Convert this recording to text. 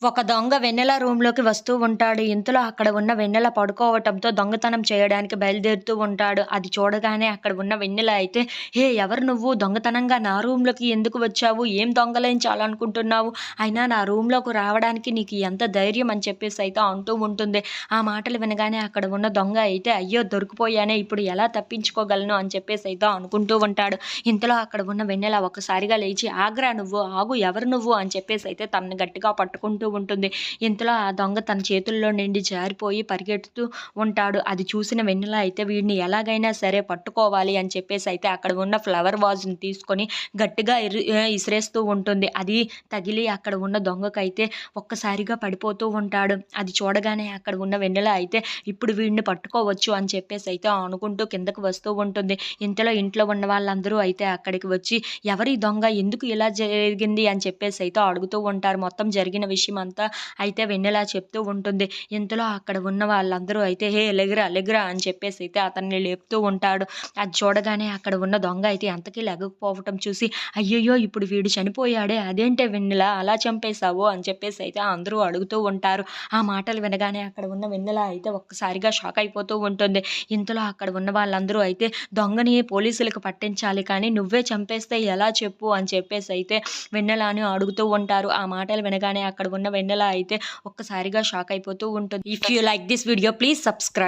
ఒక దొంగ వెన్నెల రూమ్‌లోకి వస్తూ ఉంటాడు. ఇంతలో అక్కడ ఉన్న వెన్నెల పడుకోవటంతో దొంగతనం చేయడానికి బయలుదేరుతూ ఉంటాడు. అది చూడగానే అక్కడ ఉన్న వెన్నెల అయితే, "హే! ఎవరు నువ్వు? దొంగతనంగా నా రూమ్‌లోకి ఎందుకు వచ్చావు? ఏం దొంగలించాలనుకుంటున్నావు? అయినా నా రూమ్‌లోకి రావడానికి నీకు ఎంత ధైర్యం?" అని చెప్పేసి అయితే అంటూ ఉంటుంది. ఆ మాటలు వినగానే అక్కడ ఉన్న దొంగ అయితే, "అయ్యో! దొరికిపోయానే ఇప్పుడు ఎలా తప్పించుకోగలను?" అని చెప్పేసి అయితే అనుకుంటూ ఉంటాడు. ఇంతలో అక్కడ ఉన్న వెన్నెల ఒక్కసారిగా లేచి, "ఆగ్రా నువ్వు, ఆగు ఎవరు నువ్వు?" అని చెప్పేసి అయితే తనని గట్టిగా పట్టుకుంటూ ఉంటుంది. ఇంతలో ఆ దొంగ తన చేతుల్లో నుండి జారిపోయి పరిగెడుతూ ఉంటాడు. అది చూసిన వెన్నెల అయితే వీడిని ఎలాగైనా సరే పట్టుకోవాలి అని చెప్పేసి అయితే అక్కడ ఉన్న ఫ్లవర్ వాజ్‌ని తీసుకొని గట్టిగా ఇసిరేస్తూ ఉంటుంది. అది తగిలి అక్కడ ఉన్న దొంగకైతే ఒక్కసారిగా పడిపోతూ ఉంటాడు. అది చూడగానే అక్కడ ఉన్న వెన్నెల అయితే ఇప్పుడు వీడిని పట్టుకోవచ్చు అని చెప్పేసి అయితే అనుకుంటూ కిందకు వస్తూ ఉంటుంది. ఇంతలో ఇంట్లో ఉన్న వాళ్ళందరూ అయితే అక్కడికి వచ్చి ఎవరి దొంగ? ఎందుకు ఇలా జరిగింది? అని చెప్పేసి అయితే అడుగుతూ ఉంటారు. మొత్తం జరిగిన విషయం అంతా అయితే వెన్నెల చెప్తూ ఉంటుంది. ఇంతలో అక్కడ ఉన్న వాళ్ళందరూ అయితే "హే! లెగురా, లెగురా" అని చెప్పేసి అయితే అతన్ని లేపుతూ ఉంటాడు. అది చూడగానే అక్కడ ఉన్న దొంగ అయితే ఎంతకీ లెగకపోవటం చూసి, "అయ్యయ్యో! ఇప్పుడు వీడు చనిపోయాడే అదేంటే వెన్నెల అలా చంపేశావు?" అని చెప్పేసి అయితే అందరూ అడుగుతూ ఉంటారు. ఆ మాటలు వినగానే అక్కడ ఉన్న వెన్నెల అయితే ఒక్కసారిగా షాక్ అయిపోతూ ఉంటుంది. ఇంతలో అక్కడ ఉన్న వాళ్ళందరూ అయితే "దొంగని పోలీసులకు పట్టించాలి కానీ నువ్వే చంపేస్తే ఎలా చెప్పు?" అని చెప్పేసి అయితే వెన్నెలని అడుగుతూ ఉంటారు. ఆ మాటలు వినగానే అక్కడ ఉన్న వెన్నెల అయితే ఒక్కసారిగా షాక్ అయిపోతూ ఉంటుంది. If you like this video please subscribe.